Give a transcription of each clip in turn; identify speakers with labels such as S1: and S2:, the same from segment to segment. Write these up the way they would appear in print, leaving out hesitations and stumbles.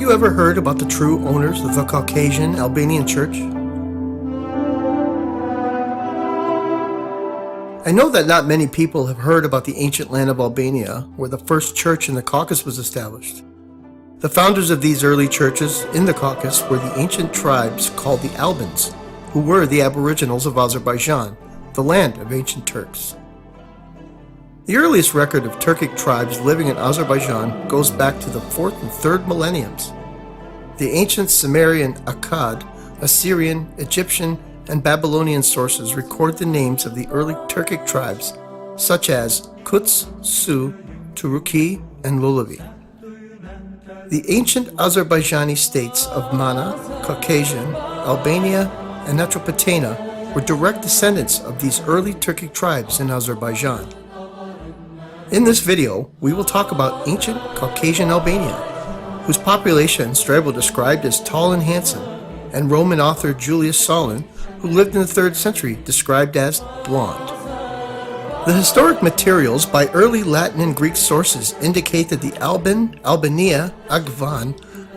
S1: you ever heard about the true owners of the Caucasian Albanian Church? I know that not many people have heard about the ancient land of Albania, where the first church in the Caucasus was established. The founders of these early churches in the Caucasus were the ancient tribes called the Albans, who were the aboriginals of Azerbaijan, the land of ancient Turks. The earliest record of Turkic tribes living in Azerbaijan goes back to the 4th and 3rd millenniums. The ancient Summerian-Akkad, Assyrian, Egyptian, and Babylonian sources record the names of the early Turkic tribes, such as Kuts, Su, Turukki, and Lullubi. The ancient Azerbaijani states of Manna, Caucasian, Albania, and Atropatena were direct descendants of these early Turkic tribes in Azerbaijan. In this video, we will talk about ancient Caucasian Albania, whose population Strabo described as tall and handsome, and Roman author Julius Solin, who lived in the 3rd century, described as blonde. The historic materials by early Latin and Greek sources indicate that the Alban, Albania, Agvan,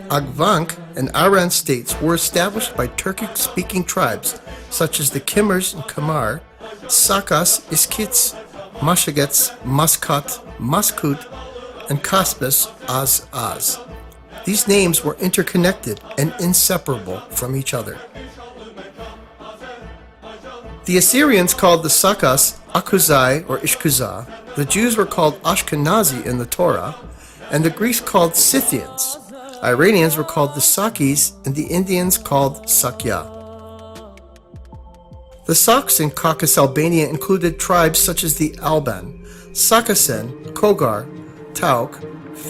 S1: Agvank, and Aran states were established by Turkic-speaking tribes such as the Kimers and Kamar, Sakas, Iskits, Mashagets, Muscat, Muskut, and Caucasus Az. These names were interconnected and inseparable from each other. The Assyrians called the Sakas Akuzai or Ishkuzah, the Jews were called Ashkenazi in the Torah, and the Greeks called Scythians. Iranians were called the Sakis, and the Indians called Sakya. The Saks in Caucasus Albania included tribes such as the Alban, Sakasen, Kogar, Tauk,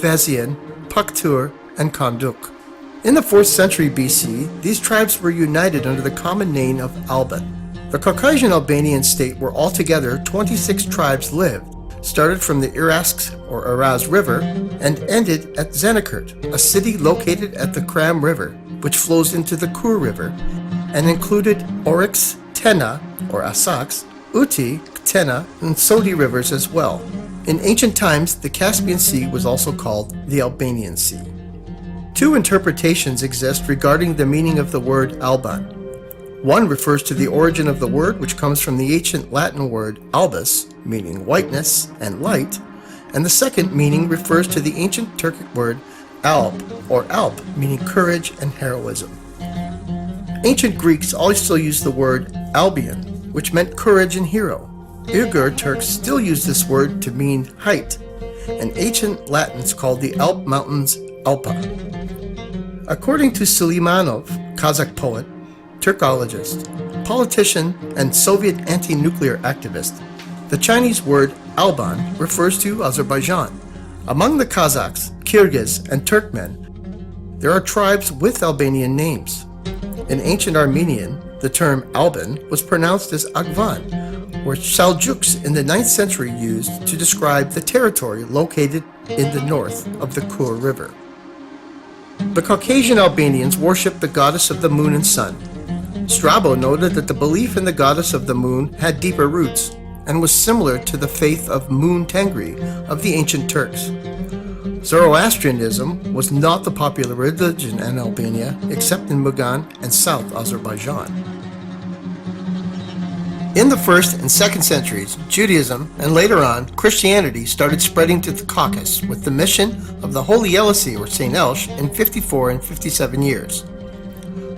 S1: Vazian, Paktur, and Kanduk. In the 4th century BC, these tribes were united under the common name of Alban. The Caucasian Albanian state, where altogether 26 tribes lived, started from the Irask or Araz River and ended at Zenekert, a city located at the Kram River, which flows into the Kur River, and included Oryx, Tena, or Asaks, Uti, Ktena, and Sodi rivers as well. In ancient times, the Caspian Sea was also called the Albanian Sea. Two interpretations exist regarding the meaning of the word Alban. One refers to the origin of the word, which comes from the ancient Latin word albus, meaning whiteness and light, and the second meaning refers to the ancient Turkic word alp, or alp, meaning courage and heroism. Ancient Greeks also used the word Albion, which meant courage and hero. Uyghur Turks still use this word to mean height, and ancient Latins called the Alp mountains Alpa. According to Suleimanov, Kazakh poet, Turkologist, politician, and Soviet anti-nuclear activist, the Chinese word Alban refers to Azerbaijan. Among the Kazakhs, Kyrgyz, and Turkmen, there are tribes with Albanian names. In ancient Armenian, the term Alban was pronounced as Agvan, which Seljuks in the 9th century used to describe the territory located in the north of the Kur River. The Caucasian Albanians worshiped the goddess of the moon and sun. Strabo noted that the belief in the goddess of the moon had deeper roots and was similar to the faith of Moon Tengri of the ancient Turks. Zoroastrianism was not the popular religion in Albania except in Mugan and South Azerbaijan. In the 1st and 2nd centuries, Judaism and later on Christianity started spreading to the Caucasus with the mission of the Holy Elysee or St. Elsh in 54 and 57 years.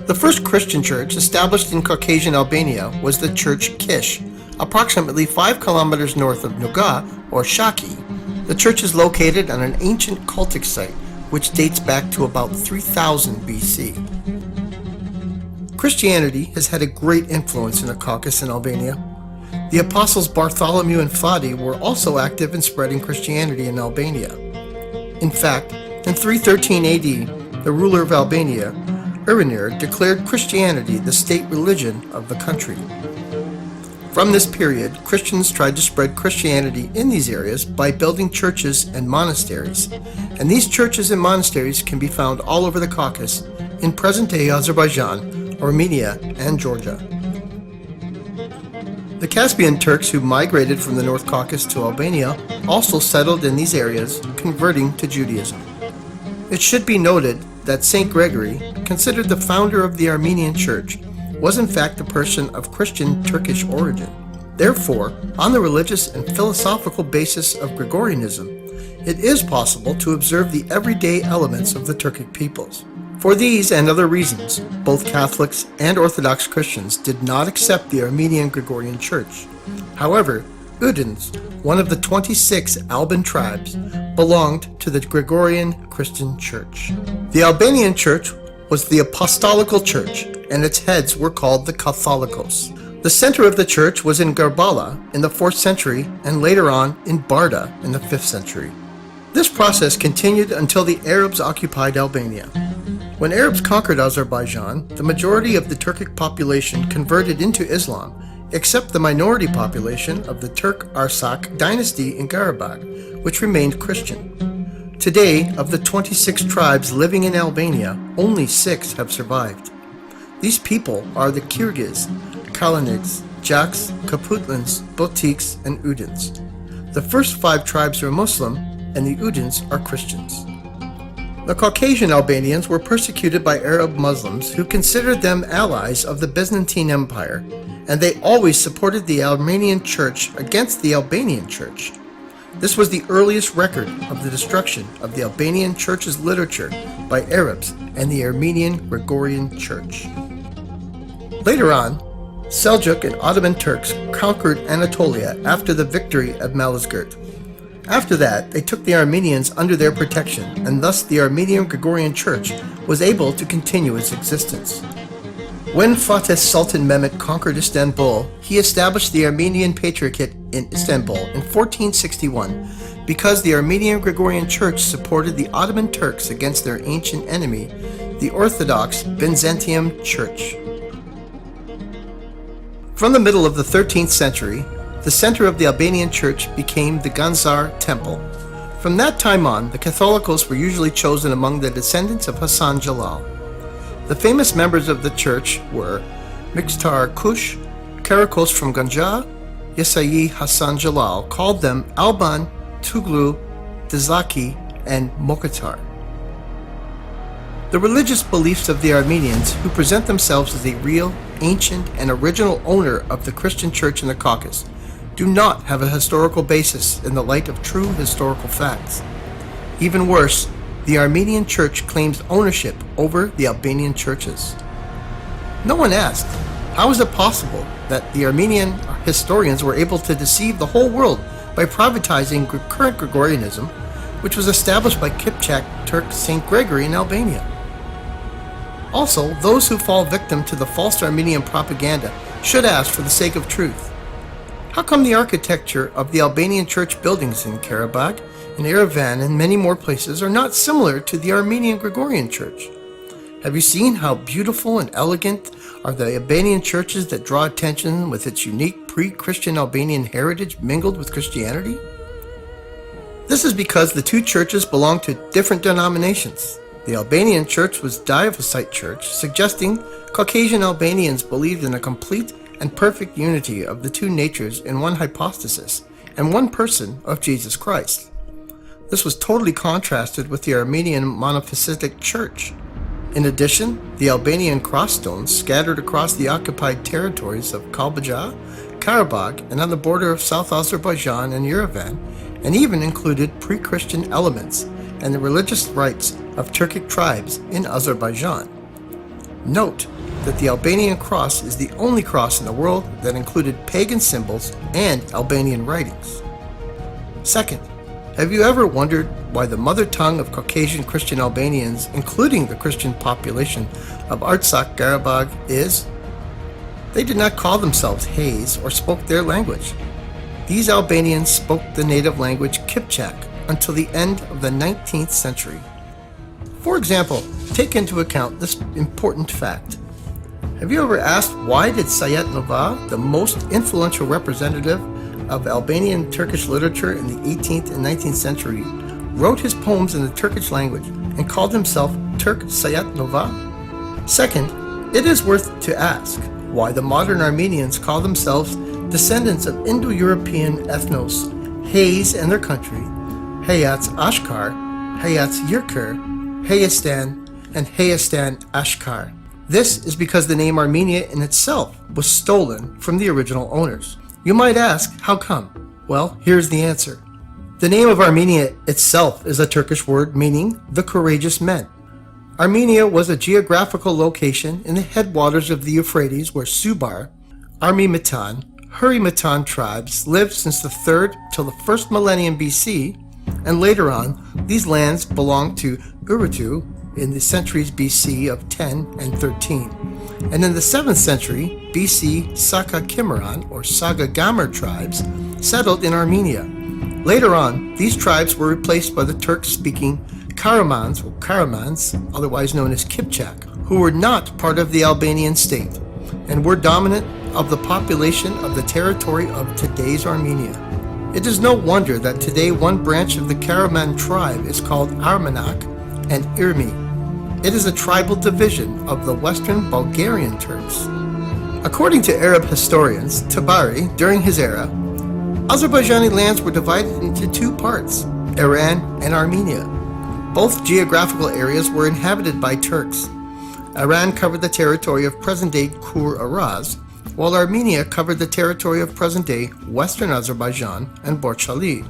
S1: The first Christian church established in Caucasian Albania was the Church Kish, approximately 5 kilometers north of Nuga or Shaki. The church is located on an ancient cultic site which dates back to about 3000 BC. Christianity has had a great influence in the Caucasus and Albania. The apostles Bartholomew and Fadi were also active in spreading Christianity in Albania. In fact, in 313 AD, the ruler of Albania, Irenir, declared Christianity the state religion of the country. From this period, Christians tried to spread Christianity in these areas by building churches and monasteries, and these churches and monasteries can be found all over the Caucasus, in present-day Azerbaijan, Armenia, and Georgia. The Caspian Turks who migrated from the North Caucasus to Albania also settled in these areas, converting to Judaism. It should be noted that Saint Gregory, considered the founder of the Armenian Church, was in fact a person of Christian Turkish origin. Therefore, on the religious and philosophical basis of Gregorianism, it is possible to observe the everyday elements of the Turkic peoples. For these and other reasons, both Catholics and Orthodox Christians did not accept the Armenian Gregorian Church. However, Udins, one of the 26 Alban tribes, belonged to the Gregorian Christian Church. The Albanian Church was the Apostolical Church, and its heads were called the Catholicos. The center of the church was in Garbala in the 4th century and later on in Barda in the 5th century. This process continued until the Arabs occupied Albania. When Arabs conquered Azerbaijan, the majority of the Turkic population converted into Islam, except the minority population of the Turk Arsak dynasty in Karabakh, which remained Christian. Today, of the 26 tribes living in Albania, only 6 have survived. These people are the Kyrgyz, Kaliniks, Jaks, Kaputlans, Botiks, and Udins. The first 5 tribes are Muslim, and the Udins are Christians. The Caucasian Albanians were persecuted by Arab Muslims who considered them allies of the Byzantine Empire, and they always supported the Armenian Church against the Albanian Church. This was the earliest record of the destruction of the Albanian Church's literature by Arabs and the Armenian Gregorian Church. Later on, Seljuk and Ottoman Turks conquered Anatolia after the victory of Malazgirt. After that, they took the Armenians under their protection, and thus the Armenian Gregorian Church was able to continue its existence. When Fatih Sultan Mehmet conquered Istanbul, he established the Armenian Patriarchate in Istanbul in 1461 because the Armenian Gregorian Church supported the Ottoman Turks against their ancient enemy, the Orthodox Byzantium Church. From the middle of the 13th century, the center of the Albanian Church became the Ganzar Temple. From that time on, the Catholicos were usually chosen among the descendants of Hasan Jalal. The famous members of the church were Mixtar Kush, Karakos from Ganja, Yesayi Hasan Jalal, called them Alban, Tuglu, Dizaki, and Mokatar. The religious beliefs of the Armenians, who present themselves as a real, ancient, and original owner of the Christian church in the Caucasus, do not have a historical basis in the light of true historical facts. Even worse, the Armenian church claims ownership over the Albanian churches. No one asked, how is it possible that the Armenian historians were able to deceive the whole world by privatizing current Gregorianism, which was established by Kipchak Turk Saint Gregory in Albania? Also, those who fall victim to the false Armenian propaganda should ask for the sake of truth. How come the architecture of the Albanian church buildings in Karabakh, in Yerevan, and many more places are not similar to the Armenian Gregorian Church? Have you seen how beautiful and elegant are the Albanian churches that draw attention with its unique pre-Christian Albanian heritage mingled with Christianity? This is because the two churches belong to different denominations. The Albanian church was Diophysite church, suggesting Caucasian Albanians believed in a complete and perfect unity of the two natures in one hypostasis and one person of Jesus Christ. This was totally contrasted with the Armenian monophysitic church. In addition, the Albanian cross stones scattered across the occupied territories of Kalbaja, Karabakh, and on the border of South Azerbaijan and Yerevan, and even included pre-Christian elements and the religious rites of Turkic tribes in Azerbaijan. Note that the Albanian cross is the only cross in the world that included pagan symbols and Albanian writings. Second, have you ever wondered why the mother tongue of Caucasian Christian Albanians, including the Christian population of Artsakh Karabakh, is? They did not call themselves Hayes or spoke their language. These Albanians spoke the native language Kipchak until the end of the 19th century. For example, take into account this important fact. Have you ever asked why did Sayet Nova, the most influential representative of Albanian Turkish literature in the 18th and 19th century, wrote his poems in the Turkic language and called himself Turk Sayet Nova? Second, it is worth to ask why the modern Armenians call themselves descendants of Indo-European ethnos, Hayes and their country, Hayats Ashkar, Hayats Yurkur, Hayastan, and Hayastan Ashkar. This is because the name Armenia in itself was stolen from the original owners. You might ask, how come? Well, here's the answer. The name of Armenia itself is a Turkish word meaning the courageous men. Armenia was a geographical location in the headwaters of the Euphrates where Subar, Armi-Matan, Hurry-Matan tribes lived since the 3rd till the 1st millennium BC, and later on, these lands belonged to Urartu in the centuries BC of 10 and 13. And in the 7th century BC, Saka Cimarron or Saga Gamur tribes settled in Armenia. Later on, these tribes were replaced by the Turk-speaking Karamans or Karamans, otherwise known as Kipchak, who were not part of the Albanian state and were dominant of the population of the territory of today's Armenia. It is no wonder that today one branch of the Karaman tribe is called Armanak and Irmi. It is a tribal division of the Western Bulgarian Turks. According to Arab historians, Tabari, during his era, Azerbaijani lands were divided into two parts, Iran and Armenia. Both geographical areas were inhabited by Turks. Iran covered the territory of present-day Kur-Araz, while Armenia covered the territory of present-day Western Azerbaijan and Borchali.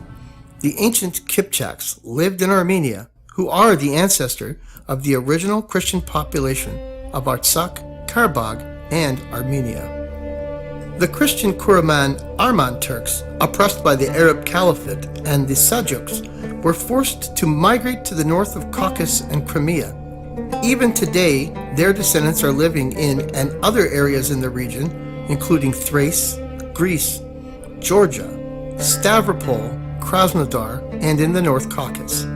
S1: The ancient Kipchaks lived in Armenia, who are the ancestor of the original Christian population of Artsakh, Karabakh, and Armenia. The Christian Kuraman Arman Turks, oppressed by the Arab Caliphate and the Seljuks, were forced to migrate to the north of Caucasus and Crimea. Even today, their descendants are living in and other areas in the region, including Thrace, Greece, Georgia, Stavropol, Krasnodar, and in the North Caucasus.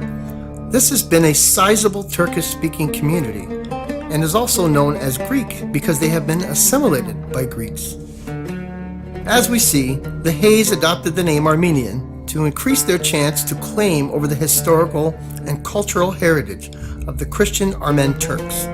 S1: This has been a sizable Turkish-speaking community and is also known as Greek because they have been assimilated by Greeks. As we see, the Hayes adopted the name Armenian to increase their chance to claim over the historical and cultural heritage of the Christian Armen Turks.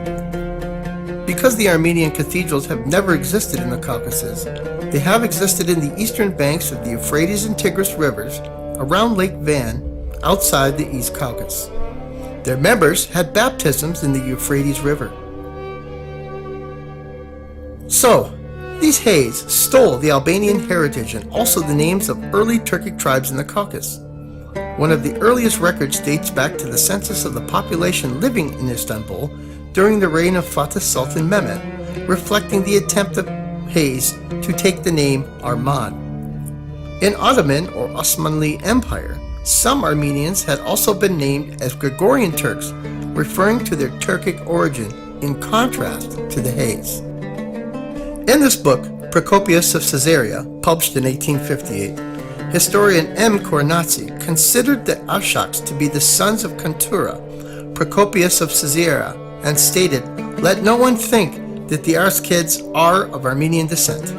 S1: Because the Armenian cathedrals have never existed in the Caucasus, they have existed in the eastern banks of the Euphrates and Tigris rivers around Lake Van outside the East Caucasus. Their members had baptisms in the Euphrates River. So, these Hayes stole the Albanian heritage and also the names of early Turkic tribes in the Caucasus. One of the earliest records dates back to the census of the population living in Istanbul during the reign of Fatih Sultan Mehmet, reflecting the attempt of Hayes to take the name Arman. In Ottoman or Osmanli Empire, some Armenians had also been named as Gregorian Turks, referring to their Turkic origin in contrast to the Hayes. In this book, Procopius of Caesarea, published in 1858, historian M. Koronazzi considered the Arshaks to be the sons of Kantura, Procopius of Caesarea, and stated, "Let no one think that the Arskids are of Armenian descent."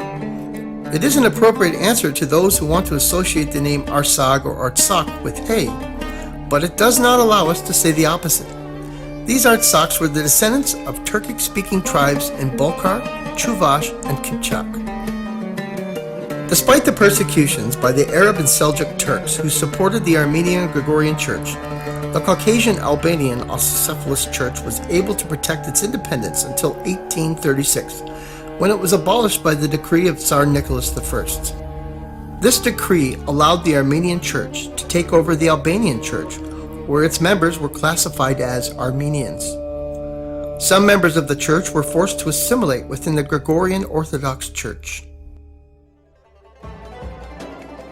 S1: It is an appropriate answer to those who want to associate the name Arsag or Artsakh with Hay, but it does not allow us to say the opposite. These Artsaks were the descendants of Turkic-speaking tribes in Bolkar, Chuvash, and Kipchak. Despite the persecutions by the Arab and Seljuk Turks who supported the Armenian Gregorian Church, the Caucasian Albanian Autocephalous Church was able to protect its independence until 1836, when it was abolished by the decree of Tsar Nicholas I. This decree allowed the Armenian Church to take over the Albanian Church, where its members were classified as Armenians. Some members of the church were forced to assimilate within the Gregorian Orthodox Church.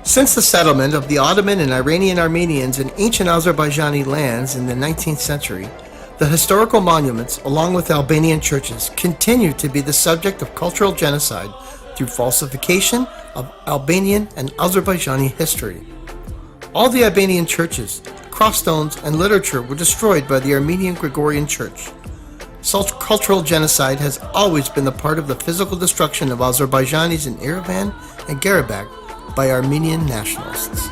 S1: Since the settlement of the Ottoman and Iranian Armenians in ancient Azerbaijani lands in the 19th century, the historical monuments, along with Albanian churches, continue to be the subject of cultural genocide through falsification of Albanian and Azerbaijani history. All the Albanian churches, crossstones, and literature were destroyed by the Armenian Gregorian Church. Such cultural genocide has always been the part of the physical destruction of Azerbaijanis in Yerevan and Karabakh by Armenian nationalists.